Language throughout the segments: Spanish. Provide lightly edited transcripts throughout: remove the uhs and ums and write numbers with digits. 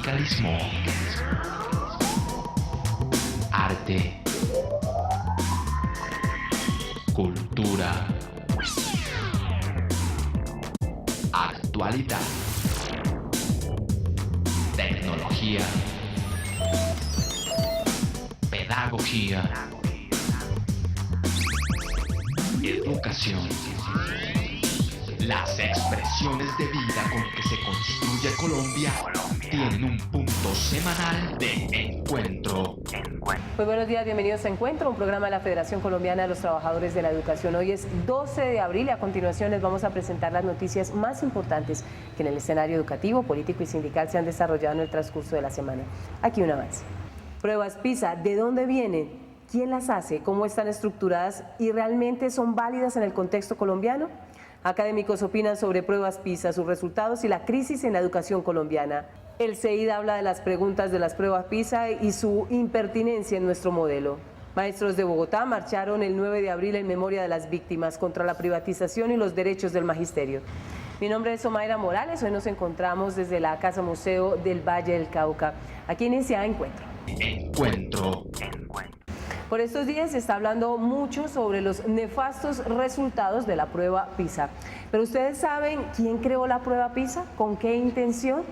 sindicalismo, arte, cultura, actualidad, tecnología, pedagogía, educación. Las expresiones de vida con que se construye Colombia tienen un punto semanal de encuentro. Muy buenos días, bienvenidos a Encuentro, un programa de la Federación Colombiana de los Trabajadores de la Educación. Hoy es 12 de abril y a continuación les vamos a presentar las noticias más importantes que en el escenario educativo, político y sindical se han desarrollado en el transcurso de la semana. Aquí una más. Pruebas PISA, ¿de dónde vienen? ¿Quién las hace? ¿Cómo están estructuradas? ¿Y realmente son válidas en el contexto colombiano? Académicos opinan sobre pruebas PISA, sus resultados y la crisis en la educación colombiana. El CEID habla de las preguntas de las pruebas PISA y su impertinencia en nuestro modelo. Maestros de Bogotá marcharon el 9 de abril en memoria de las víctimas contra la privatización y los derechos del magisterio. Mi nombre es Omaira Morales, hoy nos encontramos desde la Casa Museo del Valle del Cauca. Aquí inicia Encuentro. Encuentro. Por estos días se está hablando mucho sobre los nefastos resultados de la prueba PISA. Pero ¿ustedes saben quién creó la prueba PISA? ¿Con qué intención?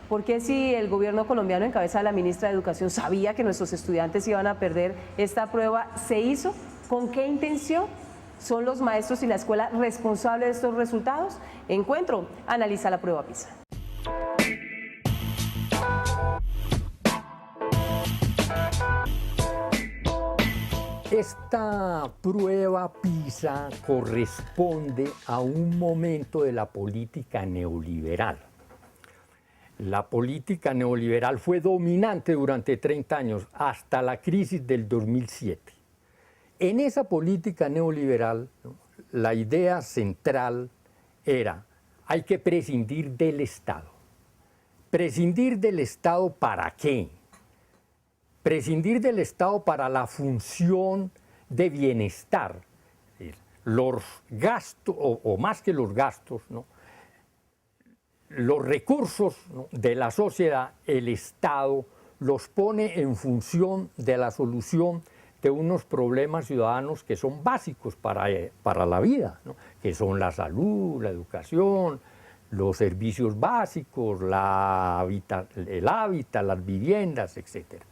¿Por qué si el gobierno colombiano en cabeza de la ministra de Educación sabía que nuestros estudiantes iban a perder esta prueba, se hizo? ¿Con qué intención? ¿Son los maestros y la escuela responsables de estos resultados? Encuentro analiza la prueba PISA. Esta prueba PISA corresponde a un momento de la política neoliberal. La política neoliberal fue dominante durante 30 años, hasta la crisis del 2007. En esa política neoliberal, la idea central era: hay que prescindir del Estado. ¿Prescindir del Estado para qué? Prescindir del Estado para la función de bienestar. Los gastos, o más que los gastos, ¿no?, los recursos, ¿no?, de la sociedad, el Estado los pone en función de la solución de unos problemas ciudadanos que son básicos para la vida, ¿no?, que son la salud, la educación, los servicios básicos, el hábitat, las viviendas, etc.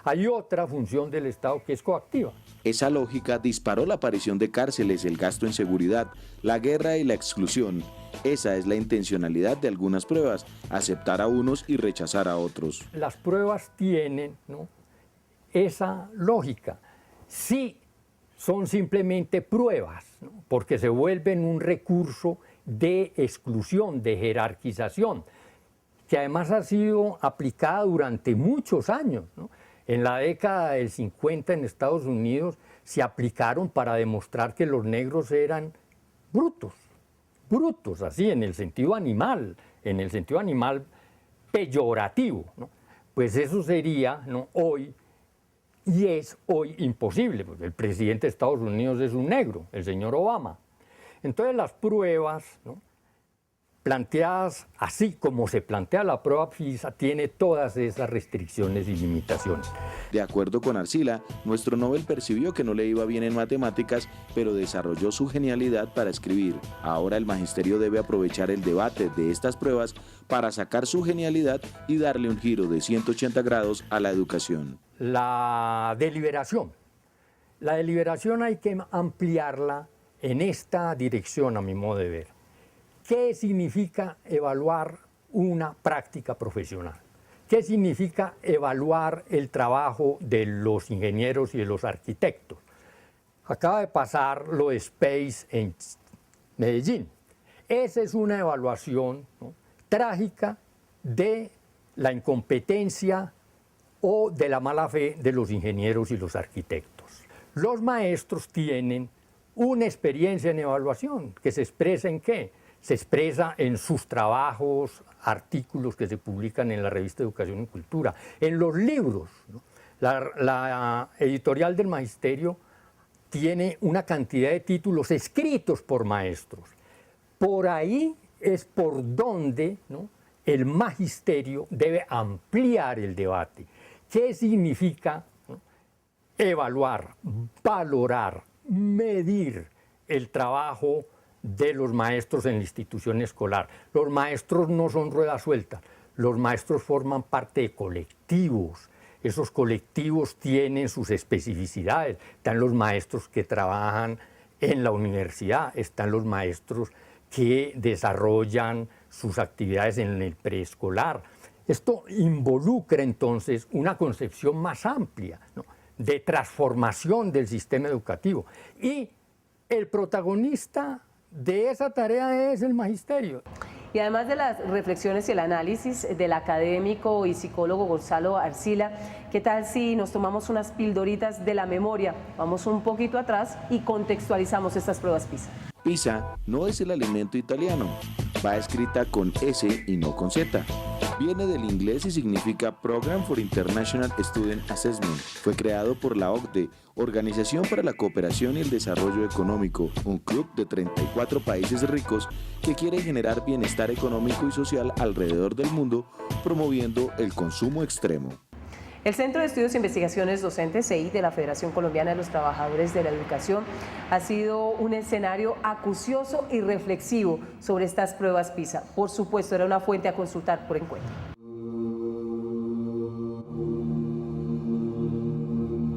Hay otra función del Estado que es coactiva. Esa lógica disparó la aparición de cárceles, el gasto en seguridad, la guerra y la exclusión. Esa es la intencionalidad de algunas pruebas, aceptar a unos y rechazar a otros. Las pruebas tienen, ¿no?, esa lógica. Sí, son simplemente pruebas, ¿no?, porque se vuelven un recurso de exclusión, de jerarquización, que además ha sido aplicada durante muchos años, ¿no? En la década del 50 en Estados Unidos se aplicaron para demostrar que los negros eran brutos, así en el sentido animal peyorativo, ¿no? Pues eso sería, ¿no?, hoy, y es hoy imposible, porque el presidente de Estados Unidos es un negro, el señor Obama. Entonces las pruebas, ¿no?, planteadas así como se plantea la prueba PISA, tiene todas esas restricciones y limitaciones. De acuerdo con Arcila, nuestro Nobel percibió que no le iba bien en matemáticas, pero desarrolló su genialidad para escribir. Ahora el magisterio debe aprovechar el debate de estas pruebas para sacar su genialidad y darle un giro de 180 grados a la educación. La deliberación. La deliberación hay que ampliarla en esta dirección, a mi modo de ver. ¿Qué significa evaluar una práctica profesional? ¿Qué significa evaluar el trabajo de los ingenieros y de los arquitectos? Acaba de pasar lo de Space en Medellín. Esa es una evaluación, ¿no?, trágica de la incompetencia o de la mala fe de los ingenieros y los arquitectos. Los maestros tienen una experiencia en evaluación que se expresa ¿en qué? Se expresa en sus trabajos, artículos que se publican en la revista Educación y Cultura, en los libros, ¿no? La editorial del Magisterio tiene una cantidad de títulos escritos por maestros. Por ahí es por donde, ¿no?, el magisterio debe ampliar el debate. ¿Qué significa evaluar, valorar, medir el trabajo de los maestros en la institución escolar? Los maestros no son rueda suelta, los maestros forman parte de colectivos. Esos colectivos tienen sus especificidades. Están los maestros que trabajan en la universidad, están los maestros que desarrollan sus actividades en el preescolar. Esto involucra entonces una concepción más amplia, ¿no?, de transformación del sistema educativo. Y el protagonista de esa tarea es el magisterio. Y además de las reflexiones y el análisis del académico y psicólogo Gonzalo Arcila, ¿qué tal si nos tomamos unas pildoritas de la memoria? Vamos un poquito atrás y contextualizamos estas pruebas PISA. Pizza no es el alimento italiano, va escrita con S y no con Z. Viene del inglés y significa Program for International Student Assessment. Fue creado por la OCDE, Organización para la Cooperación y el Desarrollo Económico, un club de 34 países ricos que quiere generar bienestar económico y social alrededor del mundo, promoviendo el consumo extremo. El Centro de Estudios e Investigaciones Docentes, CEI, de la Federación Colombiana de los Trabajadores de la Educación, ha sido un escenario acucioso y reflexivo sobre estas pruebas PISA. Por supuesto, era una fuente a consultar por Encuentro.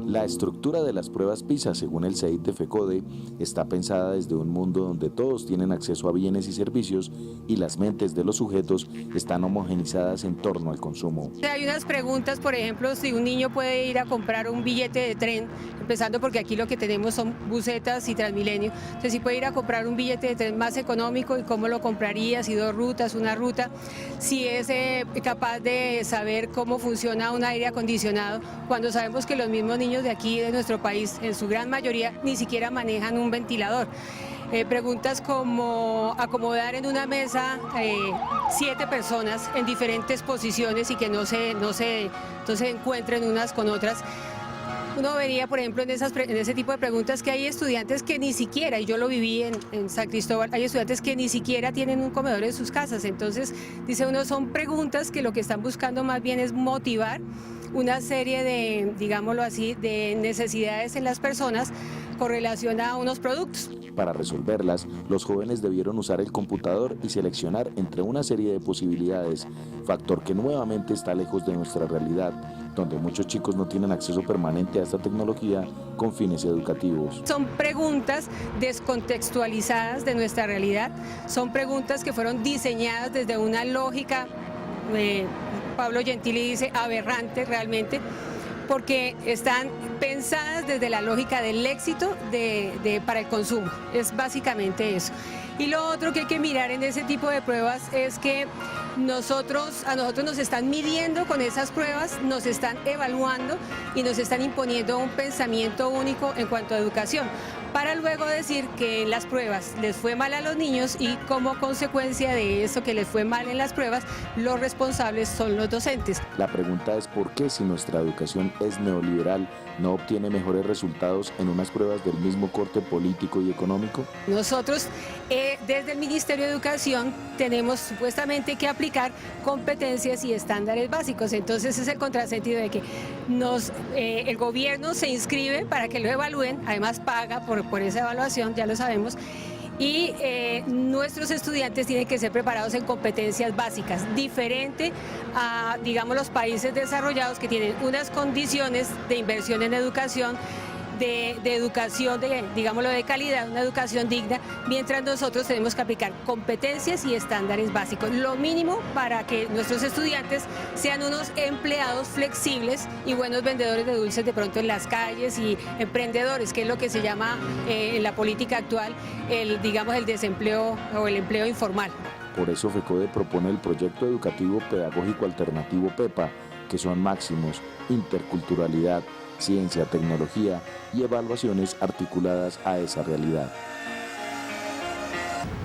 La estructura de las pruebas PISA, según el CEI de FECODE, está pensada desde un mundo donde todos tienen acceso a bienes y servicios y las mentes de los sujetos están homogenizadas en torno al consumo. Hay unas preguntas, por ejemplo, si un niño puede ir a comprar un billete de tren, empezando porque aquí lo que tenemos son busetas y Transmilenio. Entonces, si puede ir a comprar un billete de tren más económico y cómo lo compraría, si 2 rutas, una ruta, si es capaz de saber cómo funciona un aire acondicionado, cuando sabemos que los mismos niños de aquí, de nuestro país, en su gran mayoría, ni siquiera manejan un ventilador. Preguntas como acomodar en una mesa 7 personas en diferentes posiciones y que no se encuentren unas con otras. Uno vería, por ejemplo, en ese tipo de preguntas que hay estudiantes que ni siquiera, y yo lo viví en San Cristóbal, hay estudiantes que ni siquiera tienen un comedor en sus casas. Entonces, dice uno, son preguntas que lo que están buscando más bien es motivar una serie de, digámoslo así, de necesidades en las personas con relación a unos productos. Para resolverlas, los jóvenes debieron usar el computador y seleccionar entre una serie de posibilidades, factor que nuevamente está lejos de nuestra realidad, donde muchos chicos no tienen acceso permanente a esta tecnología con fines educativos. Son preguntas descontextualizadas de nuestra realidad, son preguntas que fueron diseñadas desde una lógica, Pablo Gentili dice, aberrante realmente, porque están pensadas desde la lógica del éxito para el consumo. Es básicamente eso. Y lo otro que hay que mirar en ese tipo de pruebas es que a nosotros nos están midiendo con esas pruebas, nos están evaluando y nos están imponiendo un pensamiento único en cuanto a educación, para luego decir que en las pruebas les fue mal a los niños y como consecuencia de eso que les fue mal en las pruebas, los responsables son los docentes. La pregunta es por qué, si nuestra educación es neoliberal, no obtiene mejores resultados en unas pruebas del mismo corte político y económico. Nosotros desde el Ministerio de Educación tenemos supuestamente que aplicar competencias y estándares básicos. Entonces es el contrasentido de que el gobierno se inscribe para que lo evalúen, además paga por esa evaluación, ya lo sabemos, y nuestros estudiantes tienen que ser preparados en competencias básicas, diferente a, digamos, los países desarrollados que tienen unas condiciones de inversión en educación, de educación, digámoslo, de calidad, una educación digna, mientras nosotros tenemos que aplicar competencias y estándares básicos, lo mínimo para que nuestros estudiantes sean unos empleados flexibles y buenos vendedores de dulces de pronto en las calles y emprendedores, que es lo que se llama en la política actual, el desempleo o el empleo informal. Por eso FECODE propone el proyecto educativo pedagógico alternativo PEPA, que son máximos, interculturalidad, ciencia, tecnología y evaluaciones articuladas a esa realidad.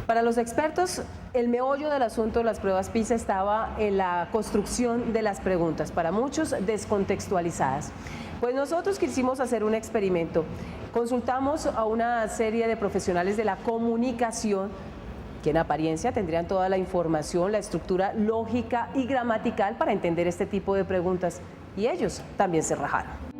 Para los expertos, el meollo del asunto de las pruebas PISA estaba en la construcción de las preguntas, para muchos descontextualizadas. Pues nosotros quisimos hacer un experimento. Consultamos a una serie de profesionales de la comunicación que en apariencia tendrían toda la información, la estructura lógica y gramatical para entender este tipo de preguntas, y ellos también se rajaron.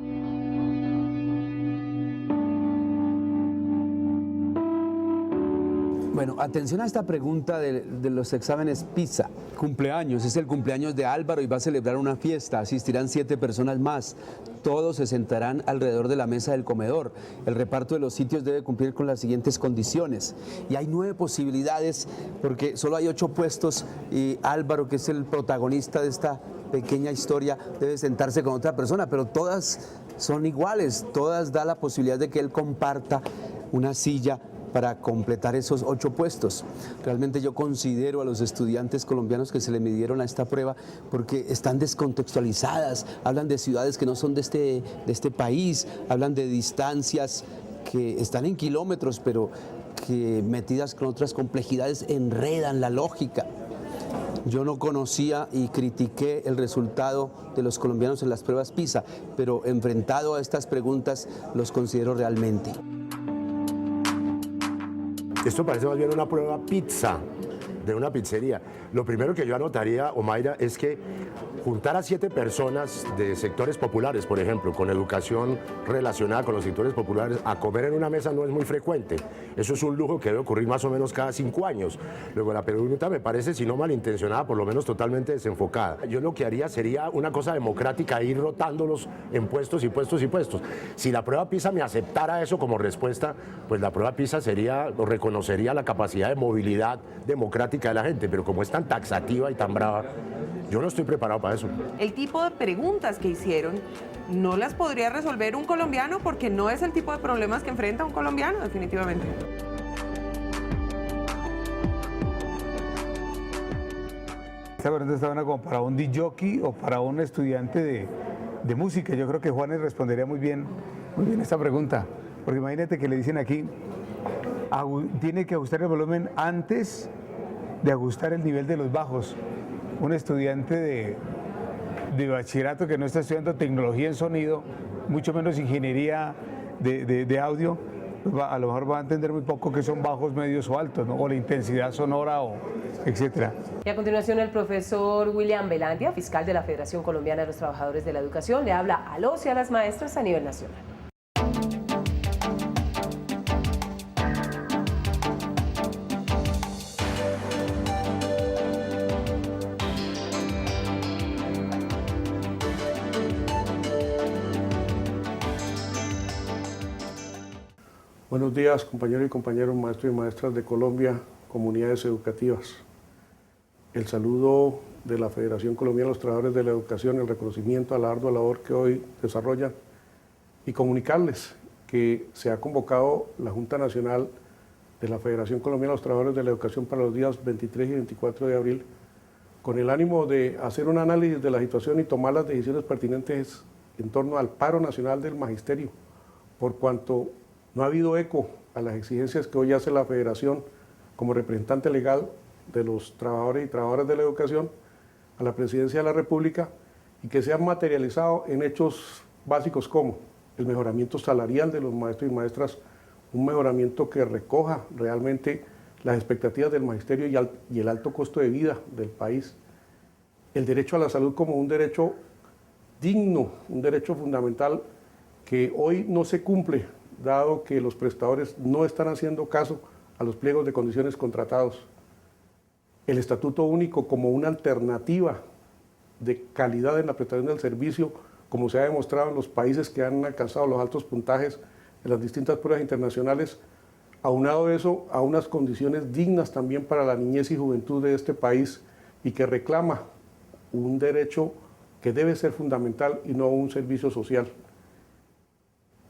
Bueno, atención a esta pregunta de los exámenes PISA. Cumpleaños, es el cumpleaños de Álvaro y va a celebrar una fiesta. Asistirán 7 personas más. Todos se sentarán alrededor de la mesa del comedor. El reparto de los sitios debe cumplir con las siguientes condiciones. Y hay 9 posibilidades porque solo hay 8 puestos y Álvaro, que es el protagonista de esta pequeña historia, debe sentarse con otra persona, pero todas son iguales. Todas da la posibilidad de que él comparta una silla para completar esos 8 puestos. Realmente yo considero a los estudiantes colombianos que se le midieron a esta prueba porque están descontextualizadas, hablan de ciudades que no son de este país, hablan de distancias que están en kilómetros, pero que metidas con otras complejidades enredan la lógica. Yo no conocía y critiqué el resultado de los colombianos en las pruebas PISA, pero enfrentado a estas preguntas los considero realmente. Esto parece más bien una prueba pizza de una pizzería. Lo primero que yo anotaría, Omaira, es que juntar a 7 personas de sectores populares, por ejemplo, con educación relacionada con los sectores populares, a comer en una mesa no es muy frecuente. Eso es un lujo que debe ocurrir más o menos cada 5 años. Luego la pregunta me parece, si no malintencionada, por lo menos totalmente desenfocada. Yo lo que haría sería una cosa democrática, ir rotándolos en puestos y puestos y puestos. Si la prueba PISA me aceptara eso como respuesta, pues la prueba PISA sería, o reconocería la capacidad de movilidad democrática de la gente, pero como es tan taxativa y tan brava, yo no estoy preparado para eso. El tipo de preguntas que hicieron no las podría resolver un colombiano porque no es el tipo de problemas que enfrenta un colombiano, definitivamente. Esta pregunta está buena como para un DJ o para un estudiante de música. Yo creo que Juanes respondería muy bien esta pregunta. Porque imagínate que le dicen aquí, tiene que ajustar el volumen antes de ajustar el nivel de los bajos. Un estudiante de bachillerato que no está estudiando tecnología en sonido, mucho menos ingeniería de audio, pues a lo mejor va a entender muy poco qué son bajos, medios o altos, ¿no? O la intensidad sonora, etcétera. Y a continuación el profesor William Velandia, fiscal de la Federación Colombiana de los Trabajadores de la Educación, le habla a los y a las maestras a nivel nacional. Buenos días, compañeros y compañeros, maestros y maestras de Colombia, comunidades educativas. El saludo de la Federación Colombiana de los Trabajadores de la Educación, el reconocimiento a la ardua labor que hoy desarrollan y comunicarles que se ha convocado la Junta Nacional de la Federación Colombiana de los Trabajadores de la Educación para los días 23 y 24 de abril con el ánimo de hacer un análisis de la situación y tomar las decisiones pertinentes en torno al paro nacional del magisterio, por cuanto no ha habido eco a las exigencias que hoy hace la Federación como representante legal de los trabajadores y trabajadoras de la educación a la Presidencia de la República y que se han materializado en hechos básicos como el mejoramiento salarial de los maestros y maestras, un mejoramiento que recoja realmente las expectativas del magisterio y el alto costo de vida del país, el derecho a la salud como un derecho digno, un derecho fundamental que hoy no se cumple, dado que los prestadores no están haciendo caso a los pliegos de condiciones contratados. El Estatuto Único como una alternativa de calidad en la prestación del servicio, como se ha demostrado en los países que han alcanzado los altos puntajes en las distintas pruebas internacionales, aunado eso a unas condiciones dignas también para la niñez y juventud de este país y que reclama un derecho que debe ser fundamental y no un servicio social.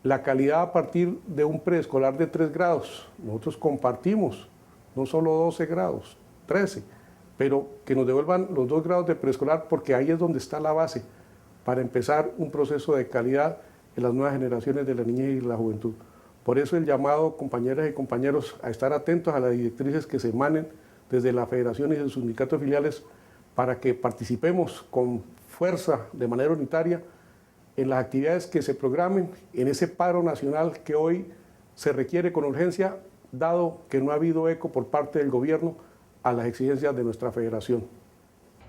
La calidad a partir de un preescolar de 3 grados. Nosotros compartimos no solo 12 grados, 13, pero que nos devuelvan los 2 grados de preescolar porque ahí es donde está la base para empezar un proceso de calidad en las nuevas generaciones de la niñez y la juventud. Por eso el llamado, compañeras y compañeros, a estar atentos a las directrices que se emanen desde la Federación y de sus sindicatos filiales para que participemos con fuerza de manera unitaria en las actividades que se programen, en ese paro nacional que hoy se requiere con urgencia dado que no ha habido eco por parte del gobierno a las exigencias de nuestra federación.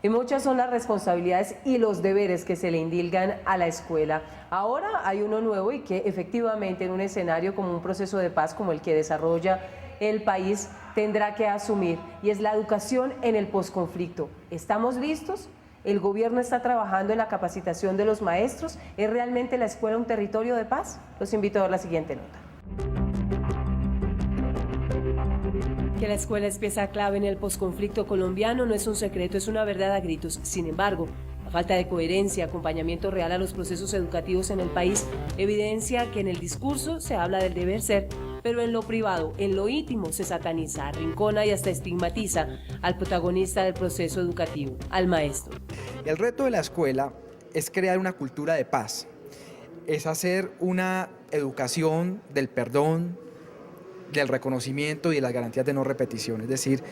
Y muchas son las responsabilidades y los deberes que se le indilgan a la escuela. Ahora hay uno nuevo y que efectivamente en un escenario como un proceso de paz como el que desarrolla el país tendrá que asumir, y es la educación en el posconflicto. ¿Estamos listos? ¿El gobierno está trabajando en la capacitación de los maestros? ¿Es realmente la escuela un territorio de paz? Los invito a ver la siguiente nota. Que la escuela es pieza clave en el posconflicto colombiano no es un secreto, es una verdad a gritos. Sin embargo, la falta de coherencia, acompañamiento real a los procesos educativos en el país evidencia que en el discurso se habla del deber ser, pero en lo privado, en lo íntimo, se sataniza, arrincona y hasta estigmatiza al protagonista del proceso educativo, al maestro. El reto de la escuela es crear una cultura de paz, es hacer una educación del perdón, del reconocimiento y de las garantías de no repetición. Es decir,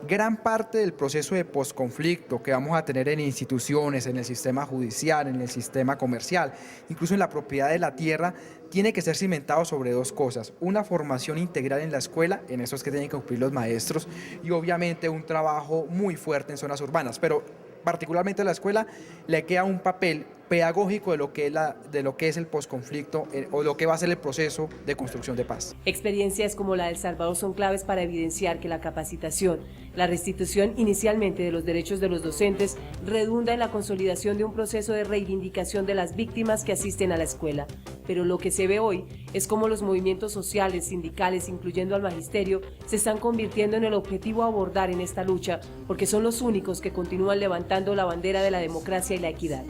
gran parte del proceso de posconflicto que vamos a tener en instituciones, en el sistema judicial, en el sistema comercial, incluso en la propiedad de la tierra, tiene que ser cimentado sobre dos cosas: una formación integral en la escuela, en eso es que tienen que cumplir los maestros, y obviamente un trabajo muy fuerte en zonas urbanas, pero particularmente a la escuela le queda un papel pedagógico de lo que es el posconflicto o lo que va a ser el proceso de construcción de paz. Experiencias como la de El Salvador son claves para evidenciar que la capacitación, la restitución inicialmente de los derechos de los docentes redunda en la consolidación de un proceso de reivindicación de las víctimas que asisten a la escuela. Pero lo que se ve hoy es cómo los movimientos sociales, sindicales, incluyendo al magisterio, se están convirtiendo en el objetivo a abordar en esta lucha, porque son los únicos que continúan levantando la bandera de la democracia y la equidad.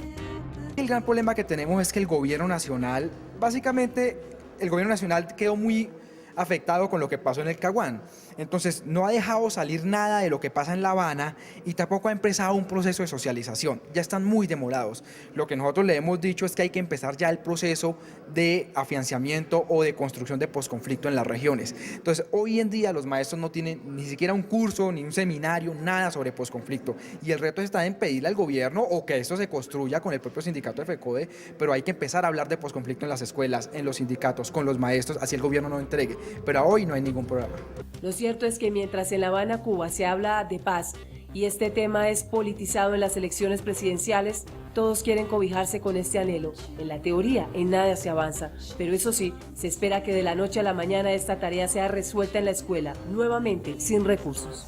El gran problema que tenemos es que el gobierno nacional, básicamente el gobierno nacional quedó muy afectado con lo que pasó en el Caguán. Entonces no ha dejado salir nada de lo que pasa en La Habana y tampoco ha empezado un proceso de socialización. Ya están muy demorados. Lo que nosotros le hemos dicho es que hay que empezar ya el proceso de afianzamiento o de construcción de posconflicto en las regiones. Entonces hoy en día los maestros no tienen ni siquiera un curso, ni un seminario, nada sobre posconflicto. Y el reto está en pedirle al gobierno o que esto se construya con el propio sindicato de FECODE, pero hay que empezar a hablar de posconflicto en las escuelas, en los sindicatos, con los maestros, así el gobierno no entregue. Pero hoy no hay ningún programa. Lo cierto es que mientras en La Habana, Cuba, se habla de paz y este tema es politizado en las elecciones presidenciales, todos quieren cobijarse con este anhelo. En la teoría, en nada se avanza, pero eso sí, se espera que de la noche a la mañana esta tarea sea resuelta en la escuela, nuevamente sin recursos.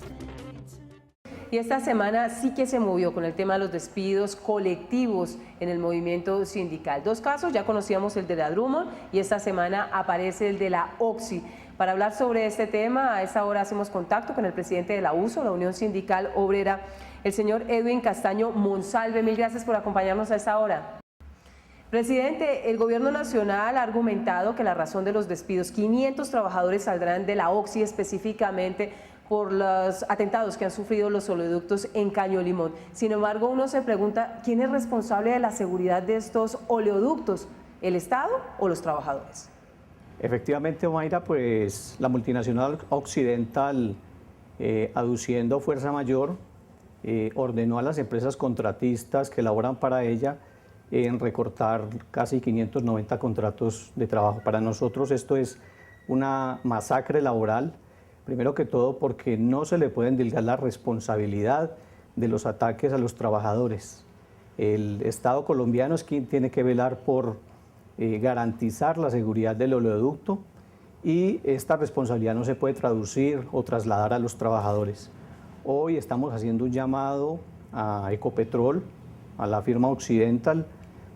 Y esta semana sí que se movió con el tema de los despidos colectivos en el movimiento sindical. Dos casos, ya conocíamos el de la Drummond y esta semana aparece el de la OXI. Para hablar sobre este tema, a esta hora hacemos contacto con el presidente de la USO, la Unión Sindical Obrera, el señor Edwin Castaño Monsalve. Mil gracias por acompañarnos a esta hora. Presidente, el gobierno nacional ha argumentado que la razón de los despidos, 500 trabajadores saldrán de la OXI específicamente por los atentados que han sufrido los oleoductos en Caño Limón. Sin embargo, uno se pregunta, ¿quién es responsable de la seguridad de estos oleoductos? ¿El Estado o los trabajadores? Efectivamente, Mayra, pues la multinacional Occidental, aduciendo fuerza mayor, ordenó a las empresas contratistas que laboran para ella en recortar casi 590 contratos de trabajo. Para nosotros esto es una masacre laboral, primero que todo porque no se le puede endilgar la responsabilidad de los ataques a los trabajadores. El Estado colombiano es quien tiene que velar por garantizar la seguridad del oleoducto y esta responsabilidad no se puede traducir o trasladar a los trabajadores. Hoy estamos haciendo un llamado a Ecopetrol, a la firma Occidental,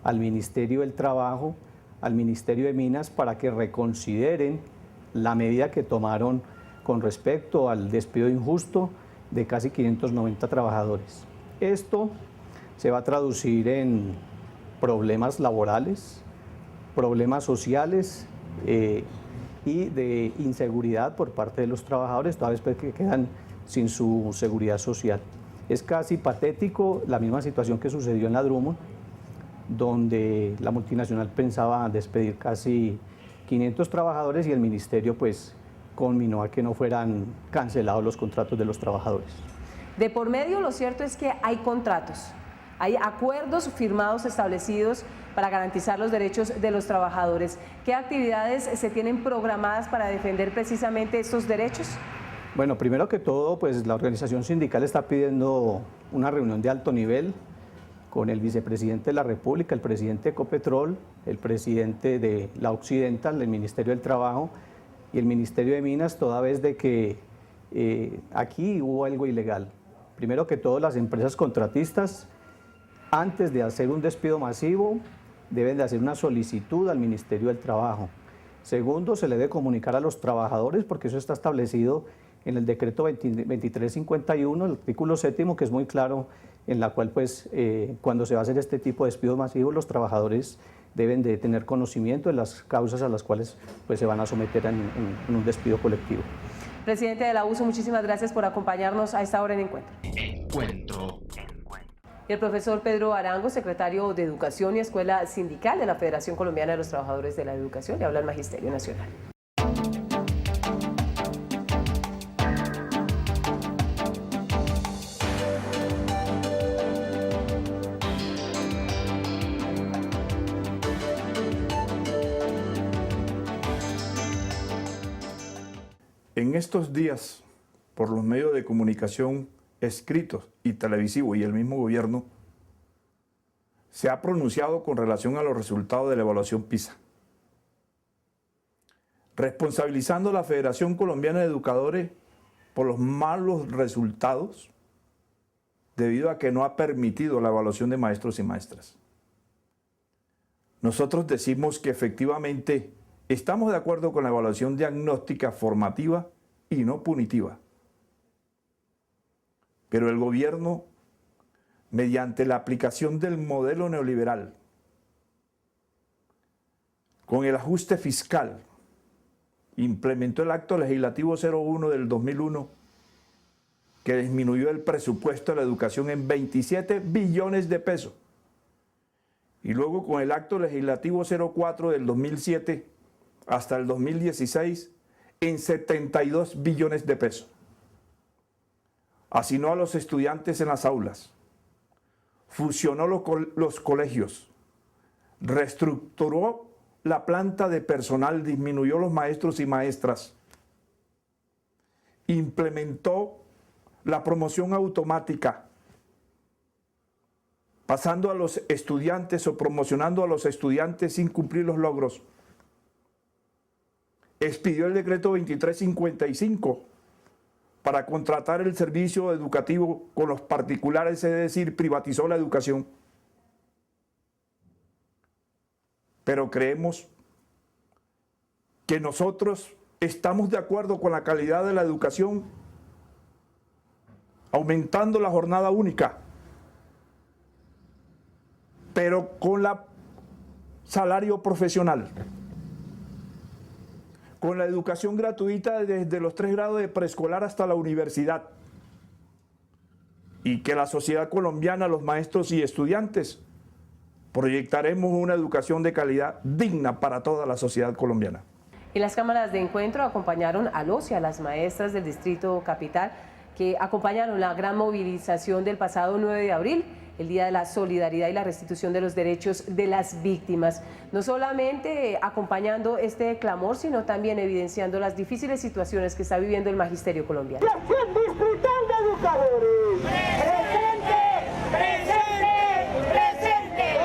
al Ministerio del Trabajo, al Ministerio de Minas para que reconsideren la medida que tomaron con respecto al despido injusto de casi 590 trabajadores. Esto se va a traducir en problemas laborales, problemas sociales y de inseguridad por parte de los trabajadores, toda vez que quedan sin su seguridad social. Es casi patético la misma situación que sucedió en la Drummond, donde la multinacional pensaba despedir casi 500 trabajadores y el ministerio pues conminó a que no fueran cancelados los contratos de los trabajadores. De por medio, lo cierto es que hay contratos. Hay acuerdos firmados establecidos para garantizar los derechos de los trabajadores. ¿Qué actividades se tienen programadas para defender precisamente estos derechos? Bueno, primero que todo, pues la organización sindical está pidiendo una reunión de alto nivel con el vicepresidente de la República, el presidente de Ecopetrol, el presidente de la Occidental, el Ministerio del Trabajo y el Ministerio de Minas, toda vez de que aquí hubo algo ilegal. Primero que todo, las empresas contratistas, antes de hacer un despido masivo, deben de hacer una solicitud al Ministerio del Trabajo. Segundo, se le debe comunicar a los trabajadores, porque eso está establecido en el decreto 2351, el artículo 7º, que es muy claro, en la cual pues cuando se va a hacer este tipo de despidos masivos, los trabajadores deben de tener conocimiento de las causas a las cuales pues se van a someter en un despido colectivo. Presidente de la USO, muchísimas gracias por acompañarnos a esta hora en Encuentro. Encuentro. El profesor Pedro Arango, secretario de Educación y Escuela Sindical de la Federación Colombiana de los Trabajadores de la Educación, le habla al Magisterio Nacional. En estos días, por los medios de comunicación escritos y televisivos y el mismo gobierno, se ha pronunciado con relación a los resultados de la evaluación PISA, responsabilizando a la Federación Colombiana de Educadores por los malos resultados debido a que no ha permitido la evaluación de maestros y maestras. Nosotros decimos que efectivamente estamos de acuerdo con la evaluación diagnóstica formativa y no punitiva. Pero el gobierno, mediante la aplicación del modelo neoliberal, con el ajuste fiscal, implementó el acto legislativo 01 del 2001, que disminuyó el presupuesto de la educación en 27 billones de pesos. Y luego con el acto legislativo 04 del 2007 hasta el 2016 en 72 billones de pesos. Asignó a los estudiantes en las aulas, fusionó los colegios, reestructuró la planta de personal, disminuyó los maestros y maestras, implementó la promoción automática, pasando a los estudiantes o promocionando a los estudiantes sin cumplir los logros. Expidió el decreto 2355 para contratar el servicio educativo con los particulares, es decir, privatizó la educación. Pero creemos que nosotros estamos de acuerdo con la calidad de la educación, aumentando la jornada única, pero con la salario profesional, con la educación gratuita desde los 3 grados de preescolar hasta la universidad, y que la sociedad colombiana, los maestros y estudiantes, proyectaremos una educación de calidad digna para toda la sociedad colombiana. Y las cámaras de encuentro acompañaron a los y a las maestras del Distrito Capital que acompañaron la gran movilización del pasado 9 de abril, el Día de la Solidaridad y la Restitución de los Derechos de las Víctimas. No solamente acompañando este clamor, sino también evidenciando las difíciles situaciones que está viviendo el magisterio colombiano. Distrital de Educadores. ¡Presente! ¡Presente! ¡Presente!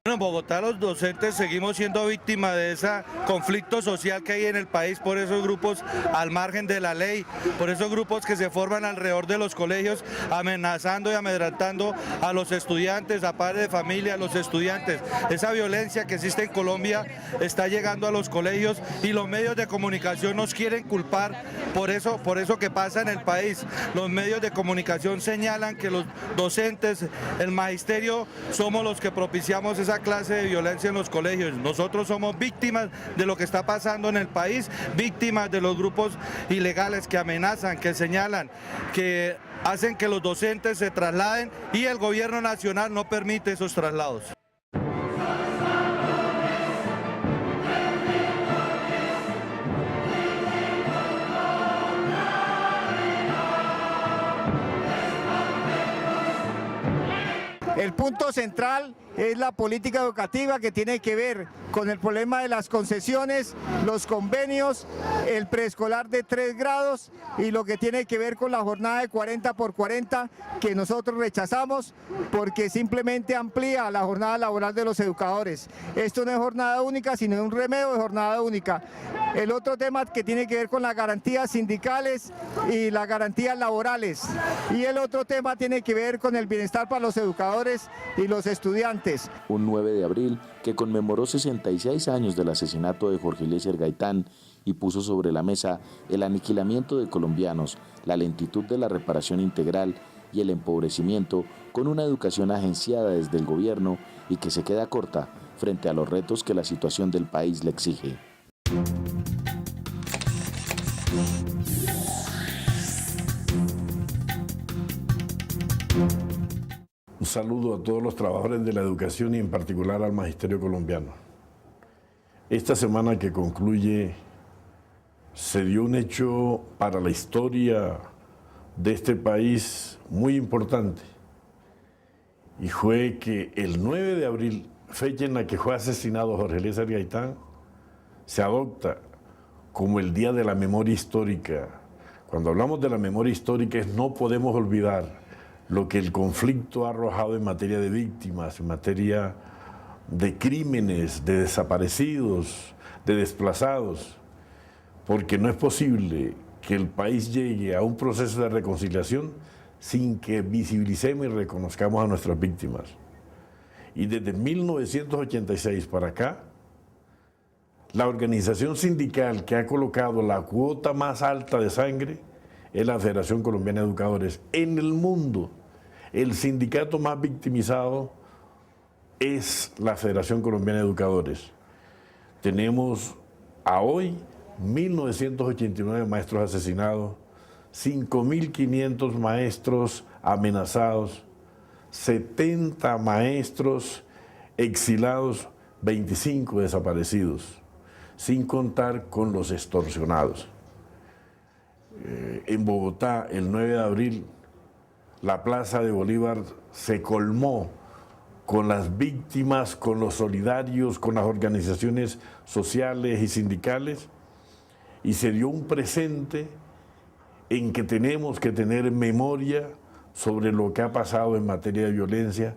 En Bogotá los docentes seguimos siendo víctimas de ese conflicto social que hay en el país por esos grupos al margen de la ley, por esos grupos que se forman alrededor de los colegios amenazando y amedrentando a los estudiantes, a padres de familia, a los estudiantes. Esa violencia que existe en Colombia está llegando a los colegios y los medios de comunicación nos quieren culpar por eso que pasa en el país. Los medios de comunicación señalan que los docentes, el magisterio, somos los que propiciamos esa clase de violencia en los colegios. Nosotros somos víctimas de lo que está pasando en el país, víctimas de los grupos ilegales que amenazan, que señalan, que hacen que los docentes se trasladen y el gobierno nacional no permite esos traslados. punto central es la política educativa, que tiene que ver con el problema de las concesiones, los convenios, el preescolar de 3 grados y lo que tiene que ver con la jornada de 40 por 40, que nosotros rechazamos porque simplemente amplía la jornada laboral de los educadores. Esto no es jornada única, sino un remedio de jornada única. El otro tema que tiene que ver con las garantías sindicales y las garantías laborales. Y el otro tema tiene que ver con el bienestar para los educadores y los estudiantes. Un 9 de abril que conmemoró 66 años del asesinato de Jorge Eliezer Gaitán y puso sobre la mesa el aniquilamiento de colombianos, la lentitud de la reparación integral y el empobrecimiento con una educación agenciada desde el gobierno y que se queda corta frente a los retos que la situación del país le exige. Un saludo a todos los trabajadores de la educación y en particular al magisterio colombiano. Esta semana que concluye se dio un hecho para la historia de este país muy importante y fue que el 9 de abril, fecha en la que fue asesinado Jorge Eliezer Gaitán, se adopta como el Día de la Memoria Histórica. Cuando hablamos de la memoria histórica no podemos olvidar lo que el conflicto ha arrojado en materia de víctimas, en materia de crímenes, de desaparecidos, de desplazados, porque no es posible que el país llegue a un proceso de reconciliación sin que visibilicemos y reconozcamos a nuestras víctimas. Y desde 1986 para acá, la organización sindical que ha colocado la cuota más alta de sangre es la Federación Colombiana de Educadores. En el mundo, el sindicato más victimizado es la Federación Colombiana de Educadores. Tenemos a hoy 1.989 maestros asesinados, 5.500 maestros amenazados, 70 maestros exilados, 25 desaparecidos, sin contar con los extorsionados. En Bogotá, el 9 de abril, la Plaza de Bolívar se colmó con las víctimas, con los solidarios, con las organizaciones sociales y sindicales, y se dio un presente en que tenemos que tener memoria sobre lo que ha pasado en materia de violencia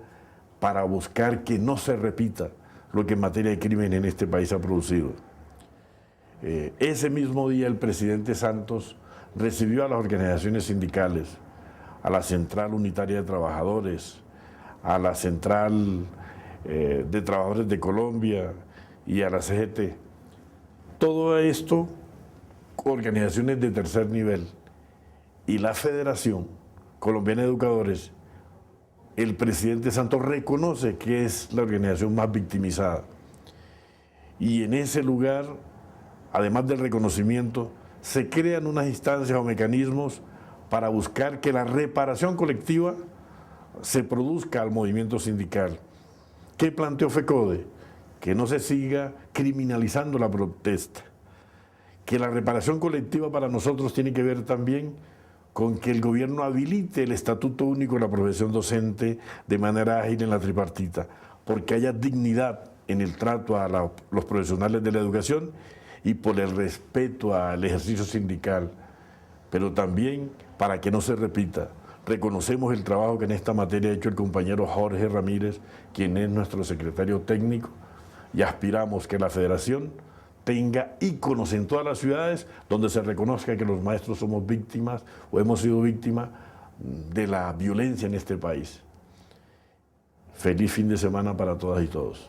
para buscar que no se repita lo que en materia de crimen en este país ha producido. Ese mismo día el presidente Santos recibió a las organizaciones sindicales, a la Central Unitaria de Trabajadores, a la Central de Trabajadores de Colombia y a la CGT. Todo esto, organizaciones de tercer nivel, y la Federación Colombiana de Educadores, el presidente Santos reconoce que es la organización más victimizada. Y en ese lugar, además del reconocimiento, se crean unas instancias o mecanismos para buscar que la reparación colectiva se produzca al movimiento sindical. ¿Qué planteó FECODE? Que no se siga criminalizando la protesta, que la reparación colectiva para nosotros tiene que ver también con que el gobierno habilite el Estatuto Único de la Profesión Docente de manera ágil en la tripartita, porque haya dignidad en el trato a los profesionales de la educación y por el respeto al ejercicio sindical, pero también para que no se repita. Reconocemos el trabajo que en esta materia ha hecho el compañero Jorge Ramírez, quien es nuestro secretario técnico, y aspiramos que la Federación tenga íconos en todas las ciudades donde se reconozca que los maestros somos víctimas o hemos sido víctimas de la violencia en este país. Feliz fin de semana para todas y todos.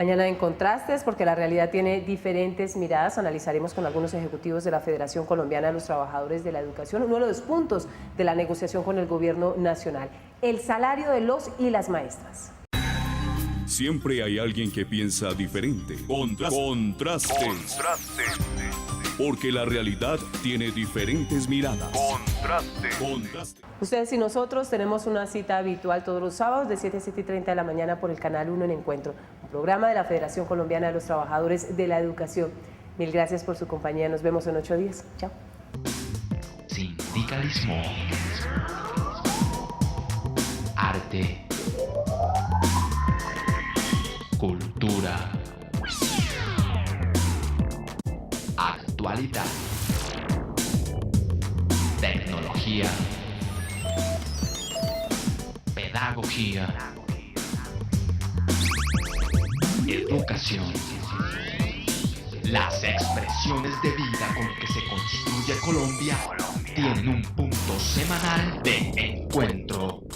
Mañana en Contrastes, porque la realidad tiene diferentes miradas, analizaremos con algunos ejecutivos de la Federación Colombiana de los Trabajadores de la Educación uno de los puntos de la negociación con el gobierno nacional, el salario de los y las maestras. Siempre hay alguien que piensa diferente. Contrastes. Porque la realidad tiene diferentes miradas. Contrastes. Ustedes y nosotros tenemos una cita habitual todos los sábados de 7 a 7:30 de la mañana por el Canal 1 en Encuentro, un programa de la Federación Colombiana de los Trabajadores de la Educación. Mil gracias por su compañía. Nos vemos en 8 días. Chao. Sindicalismo. Arte. cultura, actualidad, tecnología, pedagogía, educación. Las expresiones de vida con que se construye Colombia tienen un punto semanal de encuentro.